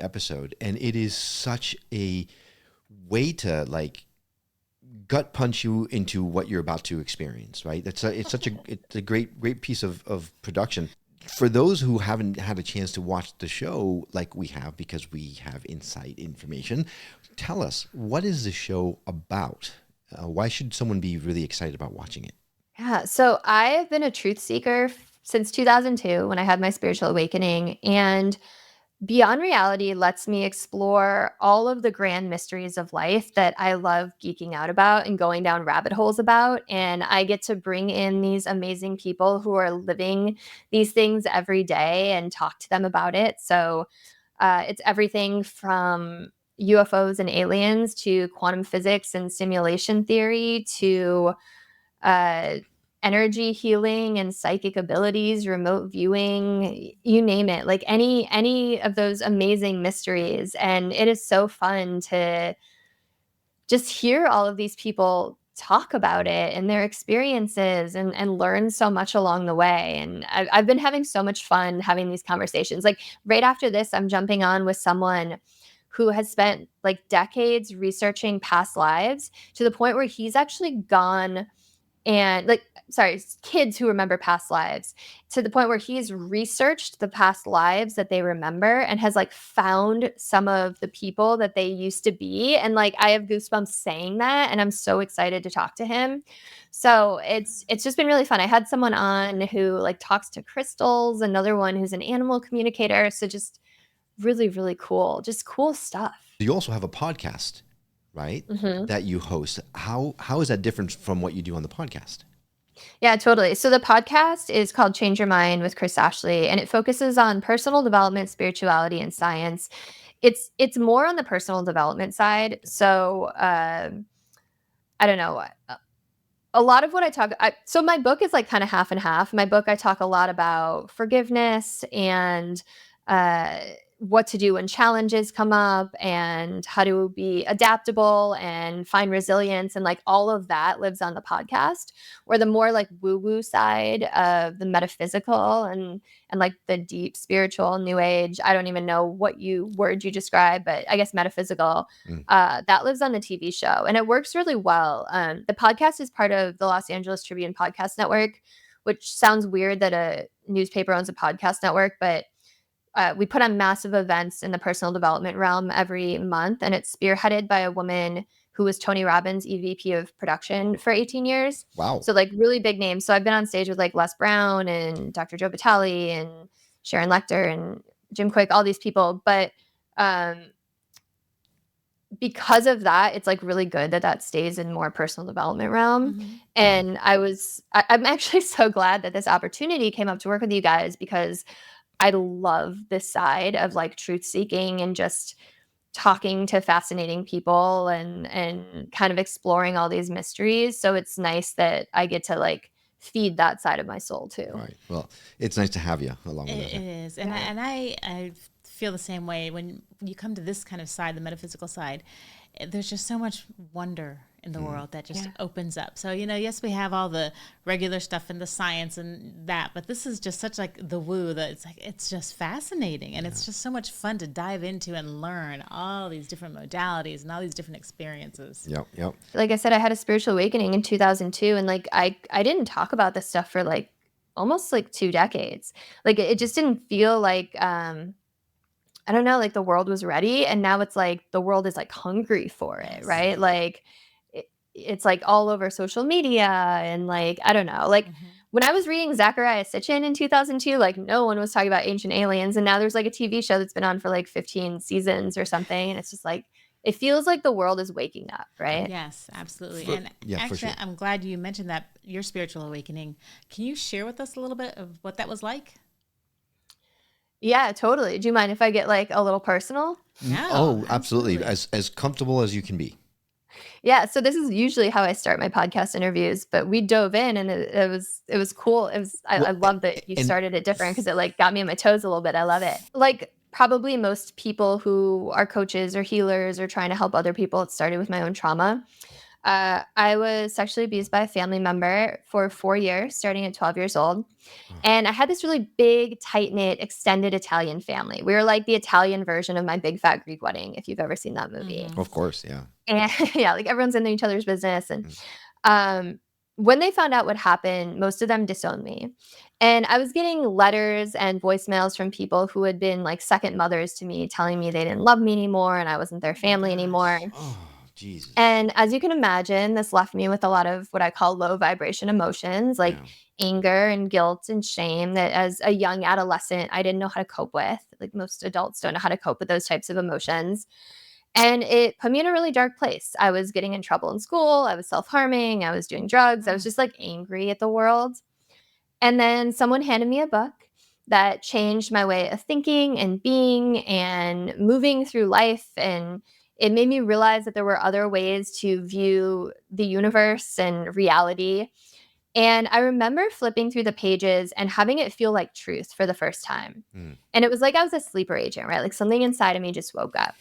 episode. And it is such a way to like gut punch you into what you're about to experience, right? It's a great piece of production. For those who haven't had a chance to watch the show like we have, because we have inside information, tell us, what is the show about? Why should someone be really excited about watching it? Yeah. So I have been a truth seeker since 2002 when I had my spiritual awakening. And Beyond Reality lets me explore all of the grand mysteries of life that I love geeking out about and going down rabbit holes about. And I get to bring in these amazing people who are living these things every day and talk to them about it. So it's everything from UFOs and aliens to quantum physics and simulation theory to energy healing and psychic abilities, remote viewing, you name it, like any of those amazing mysteries. And it is so fun to just hear all of these people talk about it and their experiences and learn so much along the way. And I've been having so much fun having these conversations. Like right after this, I'm jumping on with someone who has spent like decades researching past lives to the point where he's actually gone and kids who remember past lives to the point where he's researched the past lives that they remember and has like found some of the people that they used to be. And like, I have goosebumps saying that, and I'm so excited to talk to him. So it's just been really fun. I had someone on who like talks to crystals, another one who's an animal communicator. So just really, really cool, just cool stuff. You also have a podcast, right? Mm-hmm. That you host. How is that different from what you do on the podcast? Yeah, totally. So the podcast is called Change Your Mind with Kris Ashley, and it focuses on personal development, spirituality, and science. It's more on the personal development side. So I don't know. A lot of what I talk, so my book is like kind of half and half. My book, I talk a lot about forgiveness and what to do when challenges come up and how to be adaptable and find resilience, and like all of that lives on the podcast, where the more like woo-woo side of the metaphysical and like the deep spiritual new age, I don't even know what word you describe, but I guess metaphysical, that lives on the TV show, and it works really well. The podcast is part of the Los Angeles Tribune Podcast Network, which sounds weird that a newspaper owns a podcast network, but we put on massive events in the personal development realm every month, and it's spearheaded by a woman who was Tony Robbins' EVP of production for 18 years. Wow. So like really big names. So I've been on stage with like Les Brown and Dr. Joe Vitale and Sharon Lechter and Jim Kwik, all these people. But because of that, it's like really good that stays in more personal development realm. Mm-hmm. And I'm actually so glad that this opportunity came up to work with you guys, because I love this side of like truth seeking and just talking to fascinating people and kind of exploring all these mysteries. So it's nice that I get to like feed that side of my soul too. Right. Well, it's nice to have you along with us. It is. And I feel the same way when you come to this kind of side, the metaphysical side. There's just so much wonder in the world that just opens up. So, yes, we have all the regular stuff and the science and that, but this is just such like the woo that it's just fascinating. And it's just so much fun to dive into and learn all these different modalities and all these different experiences. Yep. Like I said, I had a spiritual awakening in 2002, and like I didn't talk about this stuff for like almost like 2 decades. Like it just didn't feel like I don't know, like the world was ready, and now it's like the world is like hungry for it, right? Like it's like all over social media, and like I don't know, like when I was reading Zecharia Sitchin in 2002, like no one was talking about ancient aliens, and now there's like a TV show that's been on for like 15 seasons or something, and it's just like it feels like the world is waking up, right? Yes, absolutely. Actually, for sure. I'm glad you mentioned that, your spiritual awakening. Can you share with us a little bit of what that was like? Yeah, totally. Do you mind if I get like a little personal? No, Oh, absolutely. As comfortable as you can be. Yeah, so this is usually how I start my podcast interviews, but we dove in, and it was cool. I love that you started it different, because it like got me on my toes a little bit. I love it. Like probably most people who are coaches or healers or trying to help other people, it started with my own trauma. I was sexually abused by a family member for 4 years, starting at 12 years old. And I had this really big, tight-knit, extended Italian family. We were like the Italian version of My Big Fat Greek Wedding, if you've ever seen that movie. Of course, yeah. And yeah, like everyone's in each other's business. And when they found out what happened, most of them disowned me. And I was getting letters and voicemails from people who had been like second mothers to me, telling me they didn't love me anymore and I wasn't their family anymore. Oh, Jesus. And as you can imagine, this left me with a lot of what I call low vibration emotions, like anger and guilt and shame, that as a young adolescent, I didn't know how to cope with. Like most adults don't know how to cope with those types of emotions. And it put me in a really dark place. I was getting in trouble in school. I was self-harming. I was doing drugs. I was just like angry at the world. And then someone handed me a book that changed my way of thinking and being and moving through life. And it made me realize that there were other ways to view the universe and reality. And I remember flipping through the pages and having it feel like truth for the first time. And it was like I was a sleeper agent, right? Like something inside of me just woke up.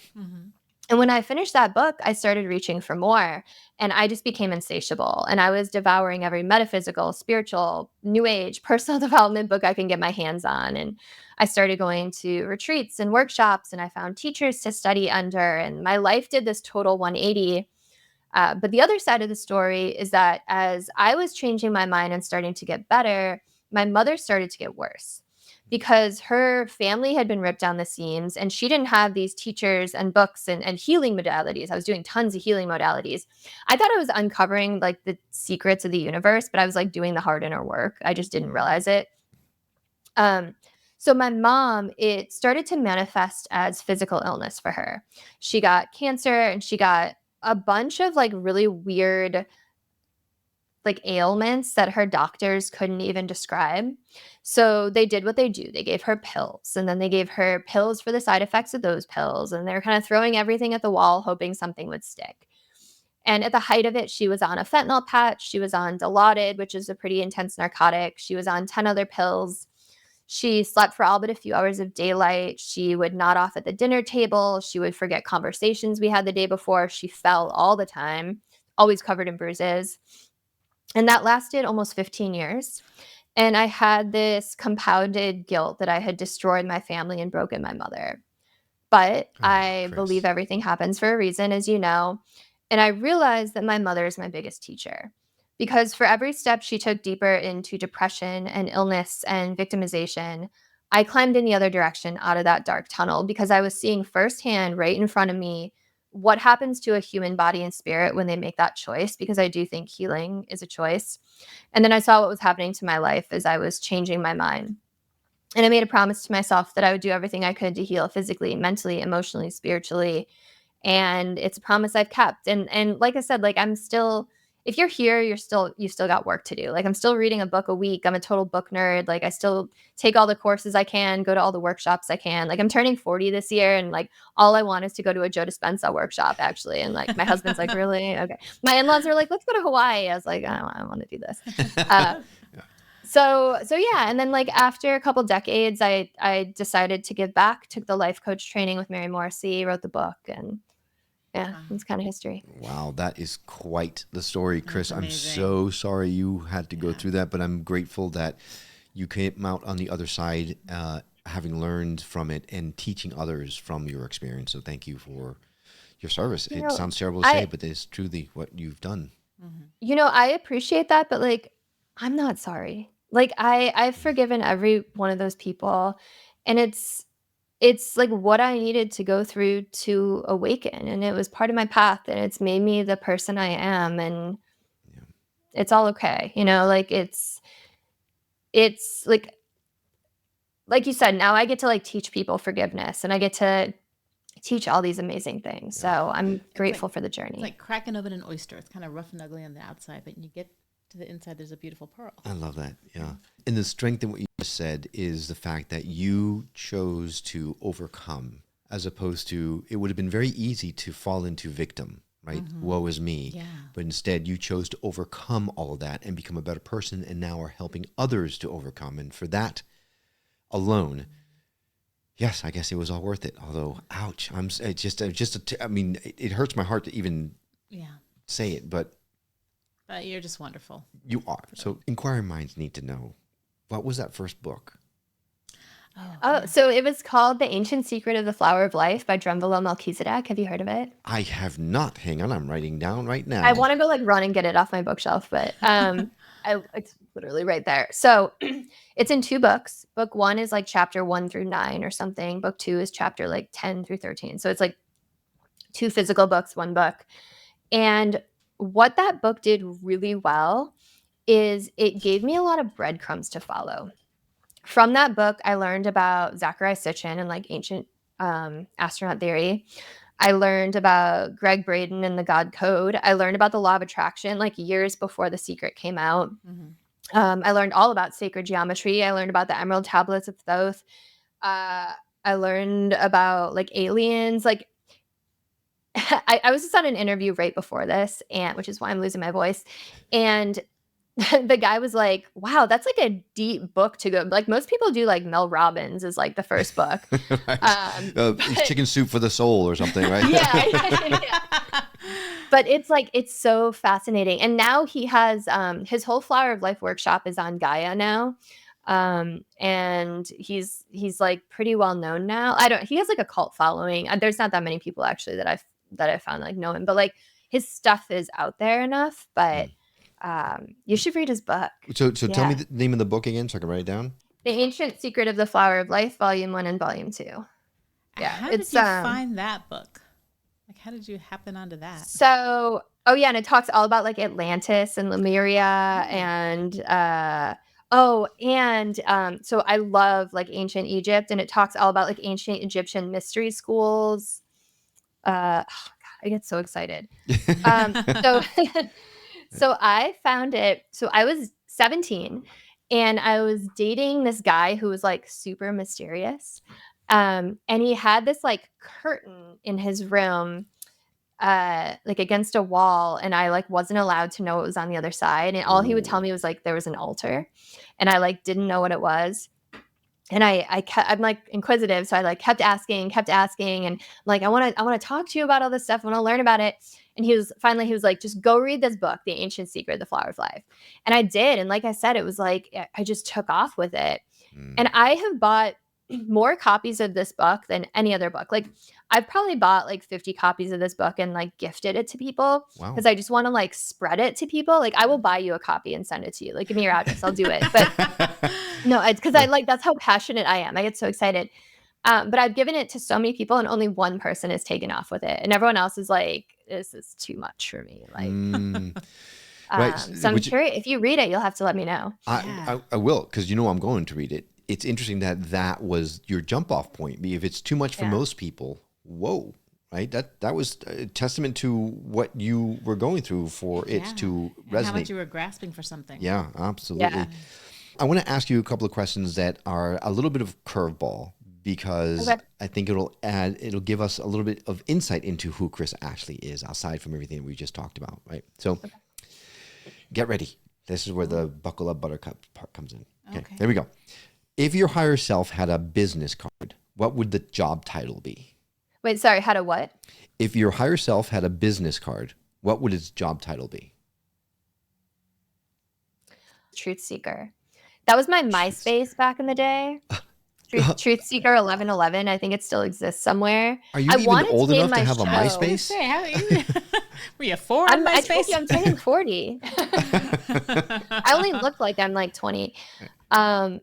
And when I finished that book, I started reaching for more, and I just became insatiable. And I was devouring every metaphysical, spiritual, new age, personal development book I can get my hands on. And I started going to retreats and workshops, and I found teachers to study under, and my life did this total 180. But the other side of the story is that as I was changing my mind and starting to get better, my mother started to get worse, because her family had been ripped down the seams, and she didn't have these teachers and books and healing modalities. I was doing tons of healing modalities. I thought I was uncovering like the secrets of the universe, but I was like doing the hard inner work. I just didn't realize it. So my mom, it started to manifest as physical illness for her. She got cancer, and she got a bunch of like really weird like ailments that her doctors couldn't even describe. So they did what they do. They gave her pills, and then they gave her pills for the side effects of those pills. And they're kind of throwing everything at the wall, hoping something would stick. And at the height of it, she was on a fentanyl patch. She was on Dilaudid, which is a pretty intense narcotic. She was on 10 other pills. She slept for all but a few hours of daylight. She would nod off at the dinner table. She would forget conversations we had the day before. She fell all the time, always covered in bruises. And that lasted almost 15 years. And I had this compounded guilt that I had destroyed my family and broken my mother. But I Kris. believe everything happens for a reason, as you know. And I realized that my mother is my biggest teacher, because for every step she took deeper into depression and illness and victimization, I climbed in the other direction out of that dark tunnel because I was seeing firsthand right in front of me what happens to a human body and spirit when they make that choice, because I do think healing is a choice. And then I saw what was happening to my life as I was changing my mind. And I made a promise to myself that I would do everything I could to heal physically, mentally, emotionally, spiritually. And it's a promise I've kept. And like I said, like I'm still, if you're here, you still got work to do. Like I'm still reading a book a week. I'm a total book nerd. Like I still take all the courses I can, go to all the workshops I can. Like I'm turning 40 this year, and like all I want is to go to a Joe Dispenza workshop, actually. And like my husband's like, really? Okay. My in-laws are like, let's go to Hawaii. I was like, I don't want to do this. So yeah. And then like after a couple decades, I decided to give back, took the life coach training with Mary Morrissey, wrote the book, and yeah, it's kind of history. Wow, that is quite the story, Kris. That's I'm amazing. so sorry you had to go through that, but I'm grateful that you came out on the other side, having learned from it and teaching others from your experience. So thank you for your service. It sounds terrible to say, but it's truly what you've done. You know, I appreciate that, but like, I'm not sorry. Like I've forgiven every one of those people, and it's like what I needed to go through to awaken, and it was part of my path, and it's made me the person I am, and it's all okay. You know, like it's like you said, now I get to like teach people forgiveness, and I get to teach all these amazing things. So I'm grateful for the journey. It's like cracking open an oyster. It's kind of rough and ugly on the outside, but you get to the inside, there's a beautiful pearl. I love that. Yeah. And the strength in what you just said is the fact that you chose to overcome, as opposed to, it would have been very easy to fall into victim, right? Woe is me. Yeah. But instead you chose to overcome all of that and become a better person, and now are helping others to overcome. And for that alone, yes, I guess it was all worth it. Although, ouch, I mean, it hurts my heart to even say it, but you're just wonderful. you are. So inquiring minds need to know, what was that first book? Oh, so it was called The Ancient Secret of the Flower of Life by Drunvalo Melchizedek. Have you heard of it? I have not. Hang on, I'm writing down right now. I want to go like run and get it off my bookshelf, but it's literally right there. So it's in 2 books. Book 1 is like chapter 1 through 9 or something. Book 2 is chapter like 10 through 13. So it's like 2 physical books, 1 book. And what that book did really well is it gave me a lot of breadcrumbs to follow. From that book, I learned about Zecharia Sitchin and like ancient astronaut theory. I learned about Greg Braden and the God Code. I learned about the law of attraction like years before The Secret came out. I learned all about sacred geometry. I learned about the Emerald Tablets of Thoth. I learned about like aliens. Like I was just on an interview right before this, and which is why I'm losing my voice. And the guy was like, wow, that's like a deep book to go. Like most people do like Mel Robbins is like the first book. It's Chicken Soup for the Soul or something, right? Yeah. But it's like, it's so fascinating. And now he has his whole Flower of Life workshop is on Gaia now. And he's like pretty well known now. He has like a cult following. There's not that many people actually that I've found like know him, but like his stuff is out there enough, but you should read his book. So tell me the name of the book again so I can write it down. The Ancient Secret of the Flower of Life, Volume 1 and Volume 2. Yeah. How did you find that book? Like, how did you happen onto that? So, and it talks all about like Atlantis and Lemuria and so I love like ancient Egypt, and it talks all about like ancient Egyptian mystery schools. God, I get so excited. So I found it. So I was 17 and I was dating this guy who was like super mysterious. And he had this like curtain in his room, like against a wall. And I like wasn't allowed to know what was on the other side. And all he would tell me was like, there was an altar, and I like didn't know what it was. And I'm like inquisitive. So I like kept asking. And I'm like, I want to talk to you about all this stuff. I want to learn about it. And he was like, just go read this book, The Ancient Secret of the Flower of Life. And I did. And like I said, it was like, I just took off with it. And I have bought more copies of this book than any other book. Like I've probably bought like 50 copies of this book and like gifted it to people Wow. because I just want to like spread it to people. Like I will buy you a copy and send it to you. Like give me your address, I'll do it. But no, it's because I like, that's how passionate I am. I get so excited. But I've given it to so many people and only one person has taken off with it. And everyone else is like, this is too much for me. Like, Right. so I'm curious, if you read it, you'll have to let me know. I will, because you know I'm going to read it. It's interesting that was your jump off point. If it's too much for most people, whoa, right? That was a testament to what you were going through for it to resonate. And how much you were grasping for something. Yeah, absolutely. Yeah. I want to ask you a couple of questions that are a little bit of curveball, because I think it'll give us a little bit of insight into who Kris Ashley is, aside from everything we just talked about, right? So get ready. This is where the buckle up buttercup part comes in. Okay. There we go. If your higher self had a business card, what would the job title be? Wait, sorry, had a what? If your higher self had a business card, what would its job title be? Truth Seeker. That was my MySpace back in the day. Truth Seeker 1111. I think it still exists somewhere. Are you even old enough to have a MySpace? Were you 4 on MySpace? I told you I'm turning 40. I only look like I'm like 20. But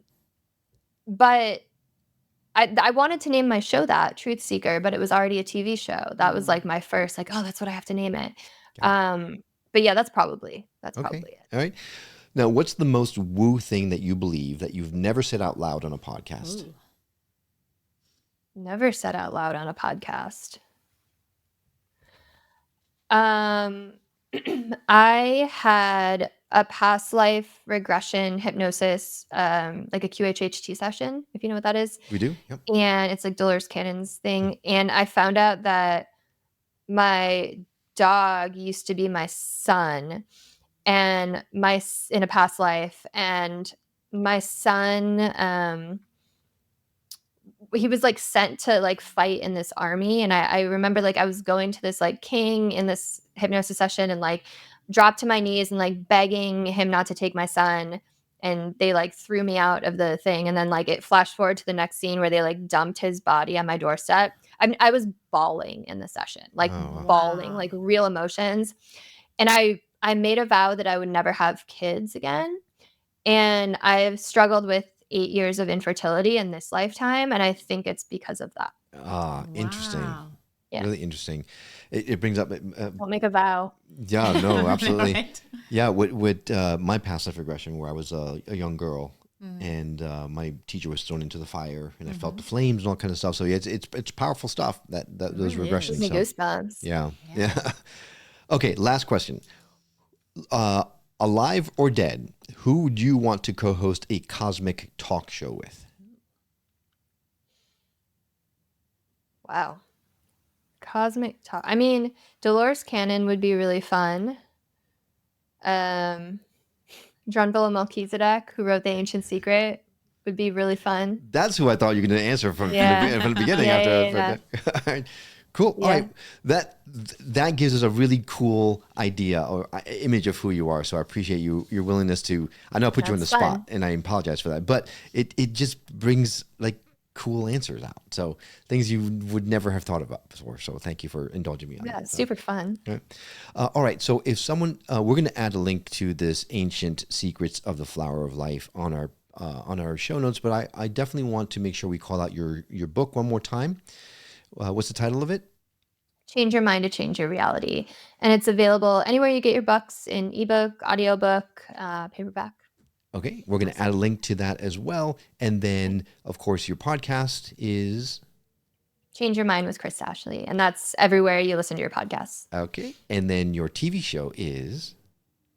I wanted to name my show that, Truth Seeker, but it was already a TV show. That was like my first, like, oh, that's what I have to name it. But yeah, that's probably it. All right. Now, what's the most woo thing that you believe that you've never said out loud on a podcast? Ooh. Never said out loud on a podcast. I had a past life regression hypnosis, like a QHHT session, if you know what that is. We do. Yep. And it's like Dolores Cannon's thing. And I found out that my dog used to be my son and in a past life. And my son, he was like sent to like fight in this army. And I remember like I was going to this like king in this hypnosis session and like dropped to my knees and like begging him not to take my son. And they like threw me out of the thing. And then like it flashed forward to the next scene where they like dumped his body on my doorstep. I was bawling in the session, like bawling, like real emotions. And I made a vow that I would never have kids again. And I've struggled with 8 years of infertility in this lifetime. And I think it's because of that. Interesting. Yeah. Really interesting. It brings up. Don't make a vow. Yeah, no, absolutely. Right? Yeah, with my past life regression, where I was a young girl, and my teacher was thrown into the fire, and I felt the flames and all kind of stuff. So yeah, it's powerful stuff. Those really regressions. Gives me goosebumps. Yeah. Okay, last question. Alive or dead, who would you want to co-host a cosmic talk show with? Wow. Cosmic talk. I mean, Dolores Cannon would be really fun. John Melchizedek, who wrote The Ancient Secret, would be really fun. That's who I thought you were going to answer from the beginning. Yeah. All right. Cool. Yeah. All right. That gives us a really cool idea or image of who you are. So I appreciate your willingness to. I know I put you on the spot, and I apologize for that. But it just brings like cool answers out. So things you would never have thought about before. So thank you for indulging me on that. Yeah, super fun. Okay. All right. So if someone, we're going to add a link to this Ancient Secrets of the Flower of Life on our show notes. But I definitely want to make sure we call out your book one more time. What's the title of it? Change Your Mind to Change Your Reality. And it's available anywhere you get your books, in ebook, audiobook, paperback. Okay. We're going to add a link to that as well. And then, of course, your podcast is... Change Your Mind with Kris Ashley. And that's everywhere you listen to your podcasts. Okay. And then your TV show is...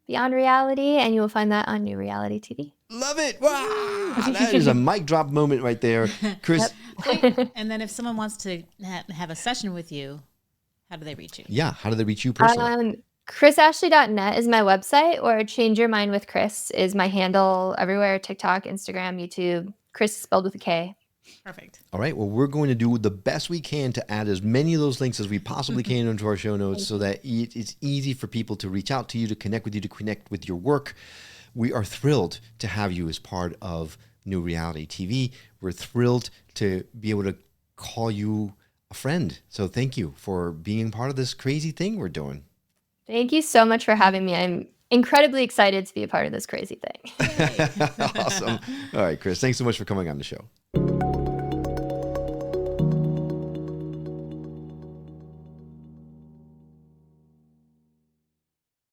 Beyond Reality. And you will find that on New Reality TV. Love it. Wow. That is a mic drop moment right there. Kris. And then if someone wants to have a session with you, how do they reach you? Yeah. How do they reach you personally? KrisAshley.net is my website, or Change Your Mind with Kris is my handle everywhere. TikTok, Instagram, YouTube. Kris spelled with a K. Perfect. All right. Well, we're going to do the best we can to add as many of those links as we possibly can into our show notes so that it's easy for people to reach out to you, to connect with you, to connect with your work. We are thrilled to have you as part of New Reality TV. We're thrilled to be able to call you a friend. So thank you for being part of this crazy thing we're doing. Thank you so much for having me. I'm incredibly excited to be a part of this crazy thing. Awesome. All right, Kris, thanks so much for coming on the show.